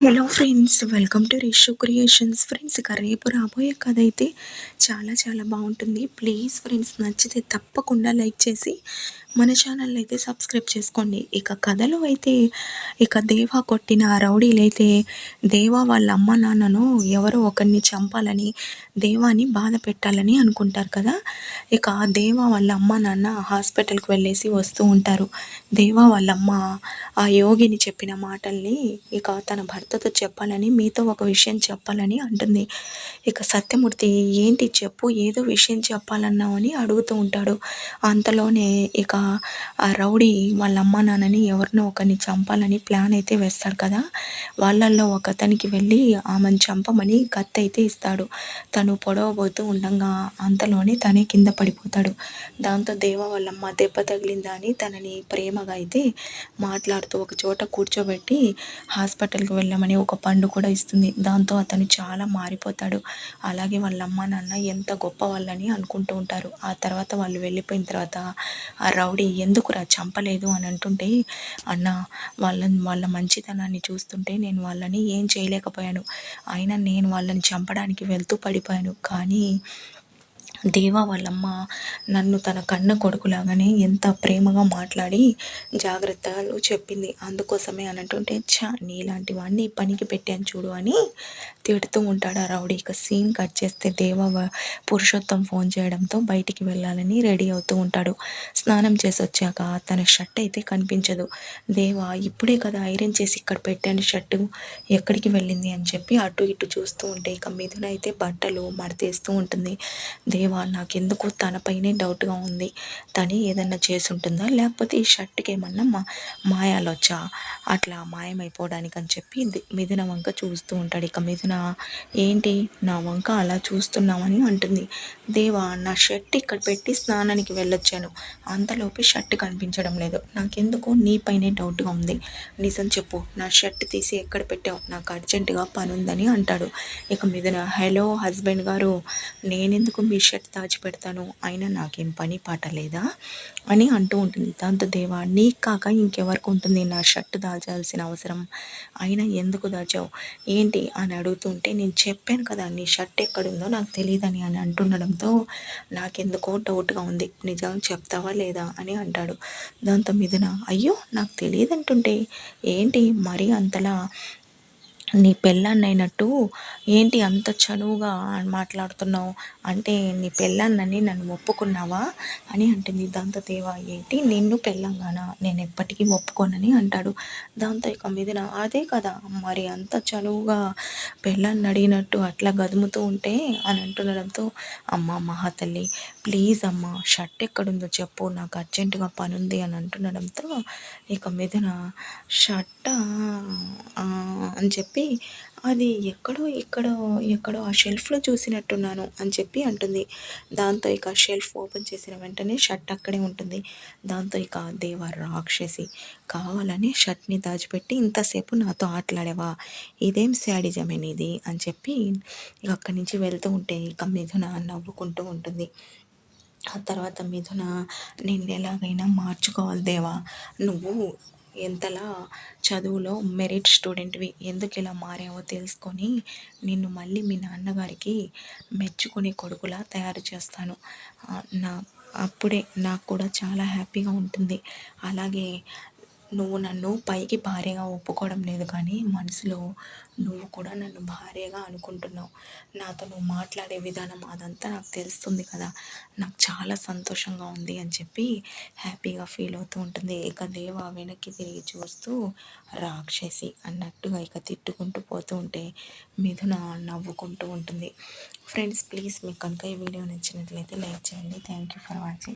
Hello friends, welcome to Rishu creations. Friends, ఇక రేపు రాబోయే కథ అయితే చాలా చాలా బాగుంటుంది. ప్లీజ్ ఫ్రెండ్స్, నచ్చితే తప్పకుండా లైక్ చేసి మన ఛానల్ అయితే సబ్స్క్రైబ్ చేసుకోండి. ఇక కథలో అయితే దేవా కొట్టిన ఆ రౌడీలైతే దేవా వాళ్ళ అమ్మ నాన్నను ఎవరో ఒకరిని చంపాలని, దేవాని బాధ పెట్టాలని అనుకుంటారు కదా. ఇక ఆ దేవా వాళ్ళ అమ్మ నాన్న హాస్పిటల్కి వెళ్ళేసి వస్తూ ఉంటారు. దేవా వాళ్ళమ్మ ఆ యోగిని చెప్పిన మాటల్ని ఇక తన భర్తతో చెప్పాలని, మీతో ఒక విషయం చెప్పాలని అంటుంది. ఇక సత్యమూర్తి, ఏంటి చెప్పు, ఏదో విషయం చెప్పాలన్నావు అని అడుగుతూ ఉంటాడు. అంతలోనే ఇక ఆ రౌడీ వాళ్ళ అమ్మ నాన్నని ఎవరినో ఒకరిని చంపాలని ప్లాన్ అయితే వేస్తాడు కదా. వాళ్ళల్లో ఒకతనికి వెళ్ళి ఆమెను చంపమని కత్తి అయితే ఇస్తాడు. తను పొడవబోతూ ఉండగా అంతలోనే తనే కింద పడిపోతాడు. దాంతో దేవ వాళ్ళమ్మ దెబ్బ తగిలిందా అని తనని ప్రేమగా అయితే మాట్లాడుతూ ఒక చోట కూర్చోబెట్టి హాస్పిటల్కి వెళ్ళమని ఒక పండు కూడా ఇస్తుంది. దాంతో అతను చాలా మారిపోతాడు. అలాగే వాళ్ళ అమ్మ నాన్న ఎంత గొప్ప వాళ్ళని అనుకుంటూ ఉంటారు. ఆ తర్వాత వాళ్ళు వెళ్ళిపోయిన తర్వాత ఆ రౌడీ ఎందుకురా చంపలేదు అని అంటుంటే, అన్న వాళ్ళ మంచితనాన్ని చూస్తుంటే నేను వాళ్ళని ఏం చేయలేకపోయాను. అయినా నేను వాళ్ళని చంపడానికి వెళ్తూ పడిపోయాను. కానీ దేవా వాళ్ళమ్మ నన్ను తన కన్న కొడుకులాగానే ఎంత ప్రేమగా మాట్లాడి జాగ్రత్తలు చెప్పింది. అందుకోసమే అని అంటుంటే, నీలాంటి వాడిని పనికి పెట్టాను చూడు అని తిడుతూ ఉంటాడు ఆ రౌడీ. ఇక సీన్ కట్ చేస్తే పురుషోత్తం ఫోన్ చేయడంతో బయటికి వెళ్ళాలని రెడీ అవుతూ ఉంటాడు. స్నానం చేసి వచ్చాక తన షర్ట్ అయితే కనిపించదు. దేవా, ఇప్పుడే కదా ఐరన్ చేసి ఇక్కడ పెట్టాను షర్టు, ఎక్కడికి వెళ్ళింది అని చెప్పి అటు ఇటు చూస్తూ ఉంటే ఇక మిథున అయితే బట్టలు మడతేస్తూ ఉంటుంది. దేవా, నాకెందుకు తనపైనే డౌట్గా ఉంది. తనే ఏదన్నా చేసి ఉంటుందా, లేకపోతే ఈ షర్ట్కి ఏమన్నా మాయాలు వచ్చా అట్లా మాయమైపోవడానికి అని చెప్పి మిథున వంక చూస్తూ ఉంటాడు. ఇక మిథున, ఏంటి నా వంక అలా చూస్తున్నామని అంటుంది. దేవా, నా షర్ట్ ఇక్కడ పెట్టి స్నానానికి వెళ్ళొచ్చాను, అంతలోపే షర్ట్ కనిపించడం లేదు. నాకెందుకు నీపైనే డౌట్గా ఉంది. నిజం చెప్పు, నా షర్ట్ తీసి ఎక్కడ పెట్టావు, నాకు అర్జెంటుగా పని ఉందని అంటాడు. ఇక మిథున, హలో హస్బెండ్ గారు, నేనెందుకు మీ షర్ట్ దాచిపెడతాను, అయినా నాకేం పని పాట లేదా అని అంటూ ఉంటుంది. దాంతో దేవా, నీకు కాక ఇంకెవరికి ఉంటుంది నా షర్ట్ దాచాల్సిన అవసరం, అయినా ఎందుకు దాచావు ఏంటి అని అడుగుతుంటే, నేను చెప్పాను కదా నీ షర్ట్ ఎక్కడుందో నాకు తెలియదని అని అంటుండడంతో నాకెందుకో డౌట్గా ఉంది, నిజం చెప్తావా లేదా అని అంటాడు. దాంతో మిథున, అయ్యో నాకు తెలియదంటుంటే ఏంటి మరీ అంతలా నీ పెళ్ళాన్నైనట్టు ఏంటి అంత చనువుగా మాట్లాడుతున్నావు, అంటే నీ పెళ్ళాన్నని నన్ను ఒప్పుకున్నావా అని అంటుంది. దాంతో దేవా, ఏంటి నిన్ను పెళ్ళంగానా, నేను ఎప్పటికీ ఒప్పుకోనని అంటాడు. దాంతో ఇక మీదన, అదే కదా మరి అంత చనువుగా పెళ్ళాన్ని అడిగినట్టు అట్లా గదుముతూ ఉంటే అని అంటుండడంతో, అమ్మ మహాతల్లి ప్లీజ్ అమ్మ, షర్ట్ ఎక్కడుందో చెప్పు, నాకు అర్జెంటుగా పని ఉంది అని అంటుండడంతో ఇక మీదన షర్ట్ అని చెప్పి, అది ఎక్కడో ఆ షెల్ఫ్లో చూసినట్టున్నాను అని చెప్పి అంటుంది. దాంతో ఇక షెల్ఫ్ ఓపెన్ చేసిన వెంటనే షర్ట్ అక్కడే ఉంటుంది. దాంతో ఇక దేవా రాక్షసి, కావాలని షర్ట్ని దాచిపెట్టి ఇంతసేపు నాతో ఆటలాడేవా, ఇదేం శాడిజమే నీది అని చెప్పి ఇక అక్కడి నుంచి వెళ్తూ ఉంటే ఇక మిథున నవ్వుకుంటూ ఉంటుంది. ఆ తర్వాత మిథున, నిన్ను ఎలాగైనా మార్చుకోవాలి దేవా, నువ్వు ఎంతలా చదువులో మెరిట్ స్టూడెంట్వి, ఎందుకు ఇలా మారావో తెలుసుకొని నిన్ను మళ్ళీ మీ నాన్నగారికి మెచ్చుకునే కొడుకులా తయారు చేస్తాను. నా అప్పుడే నాకు కూడా చాలా హ్యాపీగా ఉంటుంది. అలాగే నువ్వు నన్ను పైకి భార్యగా ఒప్పుకోవడం లేదు, కానీ మనసులో నువ్వు కూడా నన్ను భార్యగా అనుకుంటున్నావు. నాతో నువ్వు మాట్లాడే విధానం అదంతా నాకు తెలుస్తుంది కదా, నాకు చాలా సంతోషంగా ఉంది అని చెప్పి హ్యాపీగా ఫీల్ అవుతూ ఉంటుంది. ఇక దేవ వెనక్కి తిరిగి చూస్తూ రాక్షసి అన్నట్టుగా ఇక తిట్టుకుంటూ పోతూ ఉంటే మిథున నవ్వుకుంటూ ఉంటుంది. ఫ్రెండ్స్, ప్లీజ్ మీకు కనుక ఈ వీడియో నచ్చినట్లయితే లైక్ చేయండి. Thank you for watching.